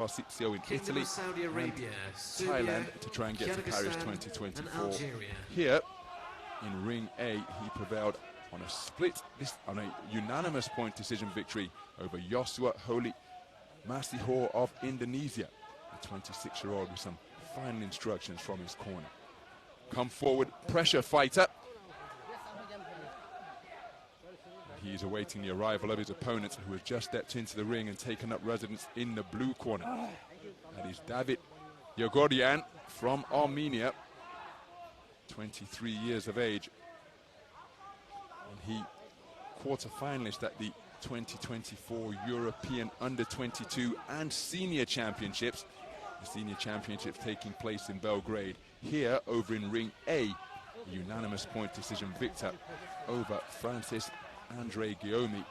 Barcizio in Italy, Saudi Arabia, Thailand to try and get to Paris 2024. Here in Ring A, he prevailed on a unanimous point decision victory over Joshua Holy Masihor of Indonesia, a 26-year-old with some final instructions from his corner. Come forward, pressure fighter. He's awaiting the arrival of his opponent, who has just stepped into the ring and taken up residence in the blue corner. That is Davit YEGORYAN from Armenia, 23 years of age. And he quarter-finalist at the 2024 European Under-22 and Senior Championships. The Senior Championships taking place in Belgrade. Here, over in Ring A, a unanimous point decision victor over Francis Andre Guillaume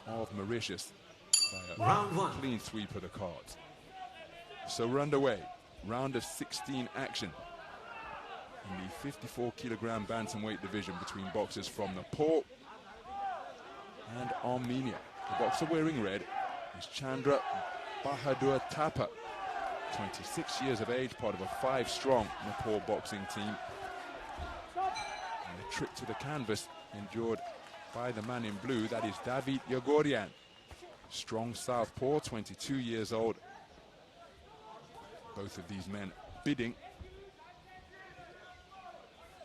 of Mauritius by a clean sweep of the cards. So we're underway. Round of 16 action in the 54 kilogram bantamweight division between boxers from Nepal and Armenia. The boxer wearing red is Chandra Bahadur THAPA, 26 years of age, part of a 5-strong Nepal boxing team. And the trip to the canvas endured by the man in blue, that is Davit YEGORYAN. Strong southpaw, 22 years old. Both of these men bidding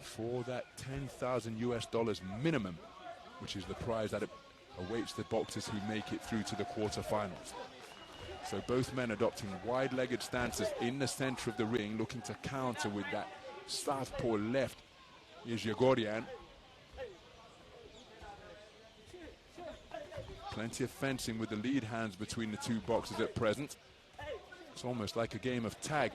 for that $10,000 minimum, which is the prize that awaits the boxers who make it through to the quarterfinals. So both men adopting wide-legged stances in the center of the ring, looking to counter with that southpaw left is YEGORYAN. Plenty of fencing with the lead hands between the two boxers at present. It's almost like a game of tag.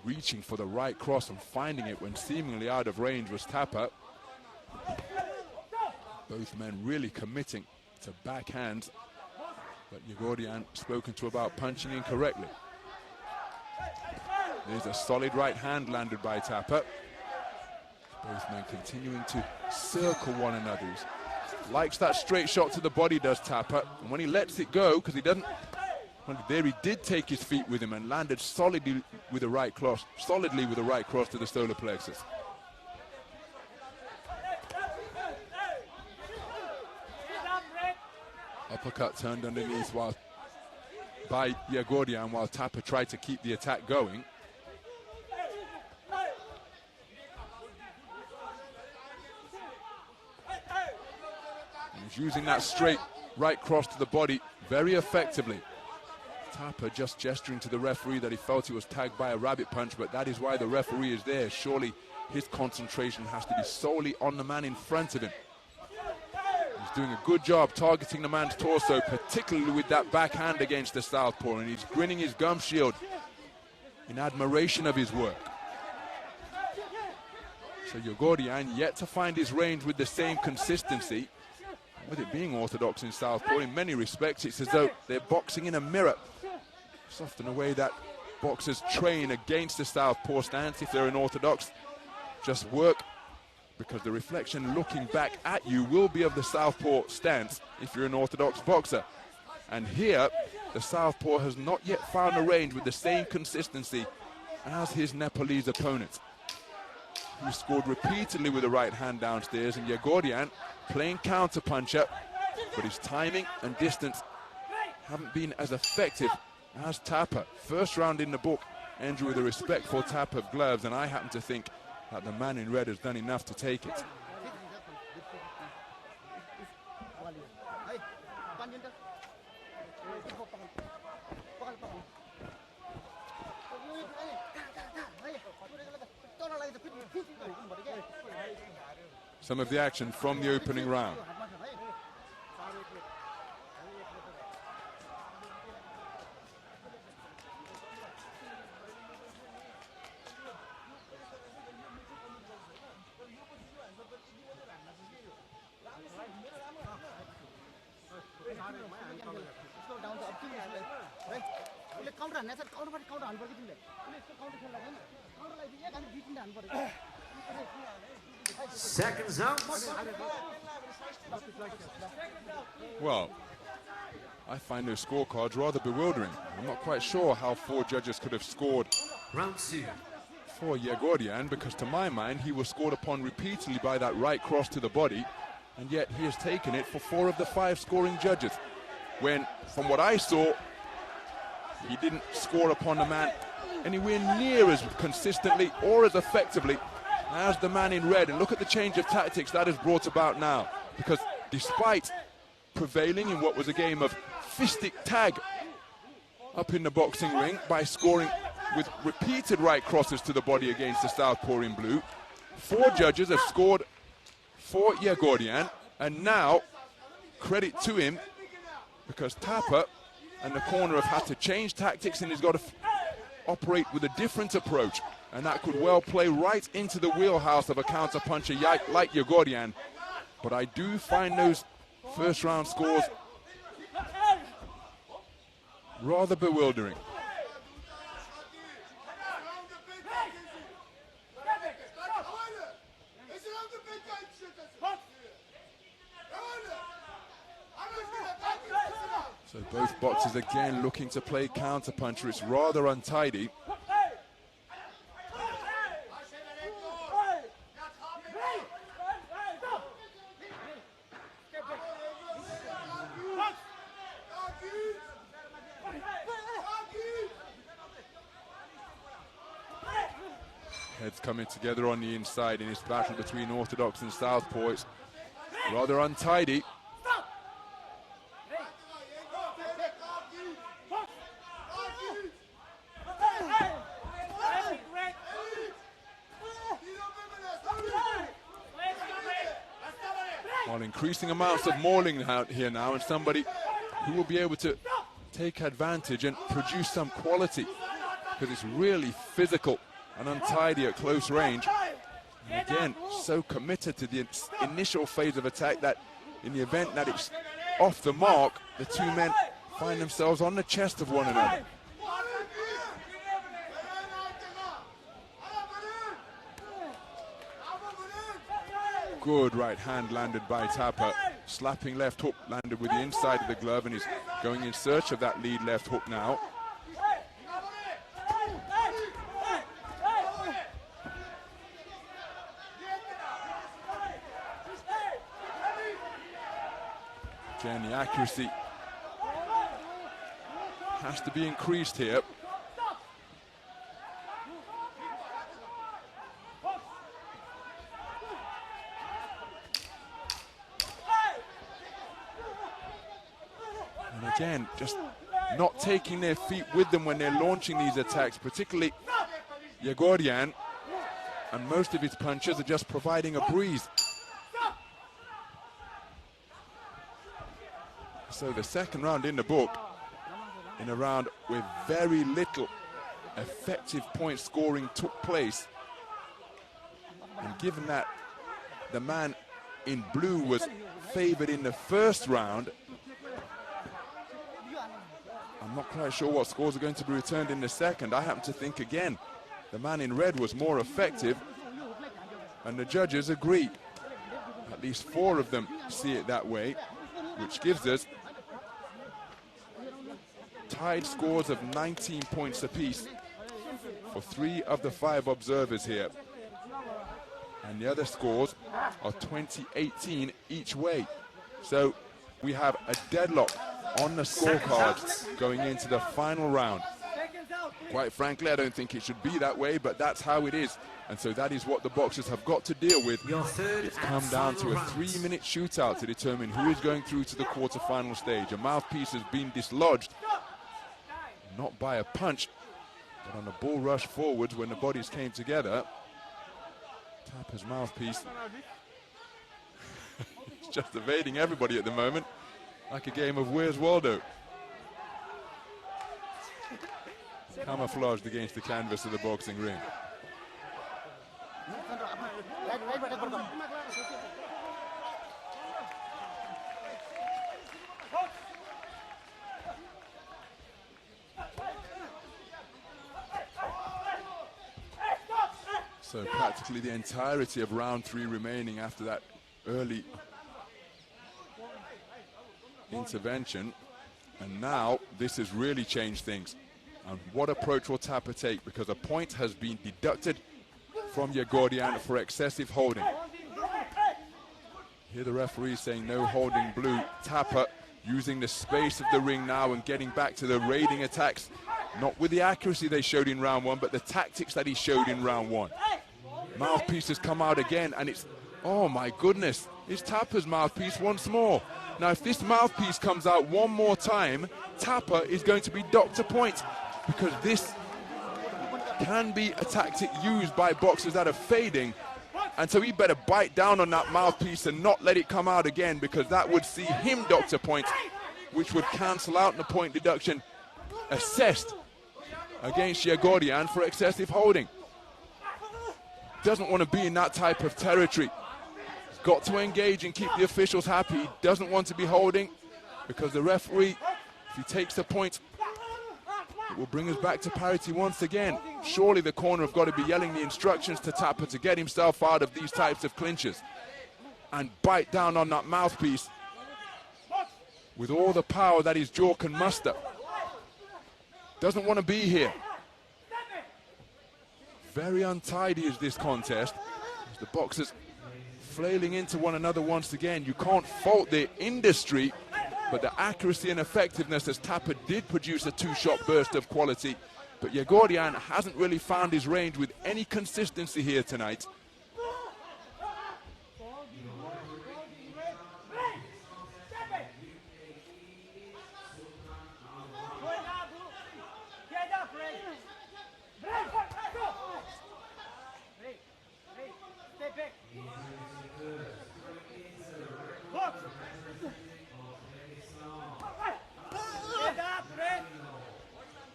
Reaching for the right cross and finding it when seemingly out of range was THAPA. Both men really committing to backhands, but YEGORYAN spoken to about punching incorrectly. There's a solid right hand landed by THAPA. Both men continuing to circle one another. Likes that straight shot to the body, does THAPA, and when he lets it go, because he doesn't, well, there he did take his feet with him and landed solidly with the right cross to the solar plexus. Uppercut turned underneath by YEGORYAN while THAPA tried to keep the attack going. Using that straight right cross to the body very effectively. THAPA just gesturing to the referee that he felt he was tagged by a rabbit punch, but that is why the referee is there. Surely his concentration has to be solely on the man in front of him. He's doing a good job targeting the man's torso, particularly with that backhand against the southpaw, and he's grinning his gum shield in admiration of his work. So YEGORYAN yet to find his range with the same consistency. With it being orthodox in southpaw, in many respects, it's as though they're boxing in a mirror. It's often a way that boxers train against the southpaw stance if they're an orthodox. Just work, because the reflection looking back at you will be of the southpaw stance if you're an orthodox boxer. And here, the southpaw has not yet found a range with the same consistency as his Nepalese opponent. He scored repeatedly with the right hand downstairs, and YEGORYAN playing counter-puncher, but his timing and distance haven't been as effective as THAPA. First round in the book ended with a respectful tap of gloves, and I happen to think that the man in red has done enough to take it. Some of the action from the opening round. Seconds out. Well, I find those scorecards rather bewildering. I'm not quite sure how 4 judges could have scored Round 2. for Yegoryan, because to my mind he was scored upon repeatedly by that right cross to the body, and yet he has taken it for 4 of the 5 scoring judges, when from what I saw he didn't score upon the man anywhere near as consistently or as effectively as the man in red. And look at the change of tactics that has brought about now, because despite prevailing in what was a game of fistic tag up in the boxing ring by scoring with repeated right crosses to the body against the southpaw in blue, 4 judges have scored for Yegoryan, and now credit to him, because THAPA and the corner have had to change tactics, and he's got to operate with a different approach, and that could well play right into the wheelhouse of a counter-puncher like Yegoryan. But I do find those first round scores rather bewildering. So both boxers again looking to play counter-puncher. It's rather untidy. Heads coming together on the inside in this battle between orthodox and southpaw. It's rather untidy. While increasing amounts of mauling out here now, and somebody who will be able to take advantage and produce some quality, because it's really physical and untidy at close range. And again, so committed to the initial phase of attack that in the event that it's off the mark, the 2 men find themselves on the chest of one another. Good right hand landed by THAPA. Slapping left hook landed with the inside of the glove, and he's going in search of that lead left hook now. Again, the accuracy has to be increased here. And again, just not taking their feet with them when they're launching these attacks, particularly Yegoryan, and most of his punches are just providing a breeze. So the second round in the book, in a round where very little effective point scoring took place, and given that the man in blue was favored in the first round, I'm not quite sure what scores are going to be returned in the second. I happen to think, again, the man in red was more effective, and the judges agree. At least 4 of them see it that way, which gives us tied scores of 19 points apiece for 3 of the 5 observers here. And the other scores are 20-18 each way. So we have a deadlock on the scorecards going into the final round. Quite frankly, I don't think it should be that way, but that's how it is. And so that is what the boxers have got to deal with. It's come down to a 3-minute shootout to determine who is going through to the quarterfinal stage. A mouthpiece has been dislodged, not by a punch, but on a bull rush forwards when the bodies came together. THAPA's mouthpiece is just evading everybody at the moment, like a game of Where's Waldo. Camouflaged against the canvas of the boxing ring. So practically the entirety of round 3 remaining after that early intervention. And now this has really changed things. And what approach will THAPA take? Because a point has been deducted from YEGORYAN for excessive holding. Here the referee saying no holding blue. THAPA using the space of the ring now and getting back to the raiding attacks. Not with the accuracy they showed in round one, but the tactics that he showed in round one. Mouthpiece has come out again, and it's, oh my goodness, it's THAPA's mouthpiece once more. Now if this mouthpiece comes out one more time, THAPA is going to be docked a point, because this can be a tactic used by boxers that are fading, and so he better bite down on that mouthpiece and not let it come out again, because that would see him docked a point, which would cancel out the point deduction assessed against YEGORYAN for excessive holding. Doesn't want to be in that type of territory. He's got to engage and keep the officials happy. He doesn't want to be holding, because the referee, if he takes the point, it will bring us back to parity once again. Surely the corner have got to be yelling the instructions to THAPA to get himself out of these types of clinches and bite down on that mouthpiece with all the power that his jaw can muster. Doesn't want to be here. Very untidy is this contest. The boxers flailing into one another once again. You can't fault the industry, but the accuracy and effectiveness, as THAPA did produce a two-shot burst of quality. But YEGORYAN hasn't really found his range with any consistency here tonight.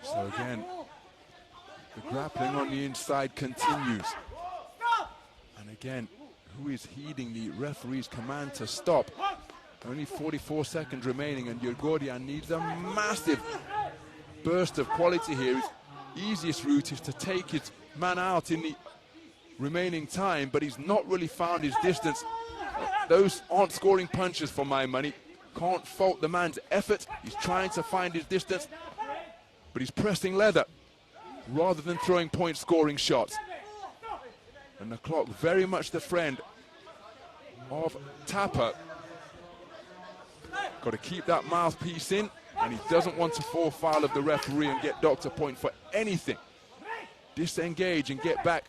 So again, the grappling on the inside continues. And again, who is heeding the referee's command to stop? Only 44 seconds remaining, and YEGORYAN needs a massive burst of quality here. His easiest route is to take his man out in the remaining time, but he's not really found his distance. Those aren't scoring punches for my money. Can't fault the man's effort. He's trying to find his distance, but he's pressing leather rather than throwing point-scoring shots. And the clock very much the friend of THAPA. Got to keep that mouthpiece in, and he doesn't want to fall foul of the referee and get docked a point for anything. Disengage and get back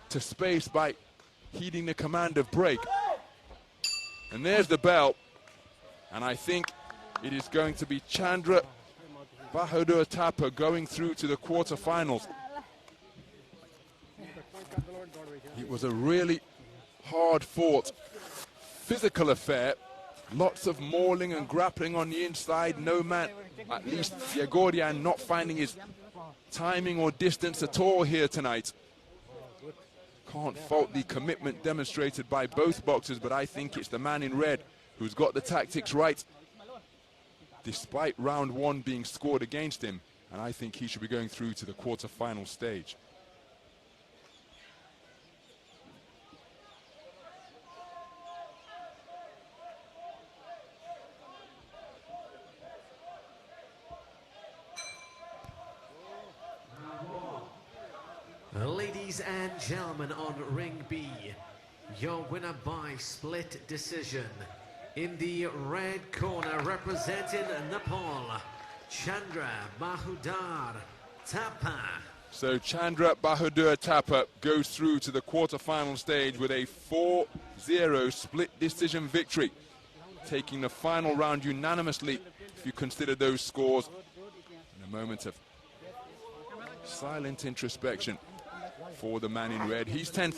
to space by heeding the command of break. And there's the bell, and I think it is going to be Chandra Bahadur THAPA going through to the quarterfinals. It was a really hard-fought, physical affair. Lots of mauling and grappling on the inside. No man, at least YEGORYAN, not finding his timing or distance at all here tonight. Can't fault the commitment demonstrated by both boxers, but I think it's the man in red who's got the tactics right, despite round one being scored against him, and I think he should be going through to the quarterfinal stage. Ladies and gentlemen, on ring B, your winner by split decision. In the red corner, representing Nepal, Chandra Bahadur THAPA. So Chandra Bahadur THAPA goes through to the quarterfinal stage with a 4-0 split decision victory, taking the final round unanimously, if you consider those scores. In a moment of silent introspection for the man in red. He's 10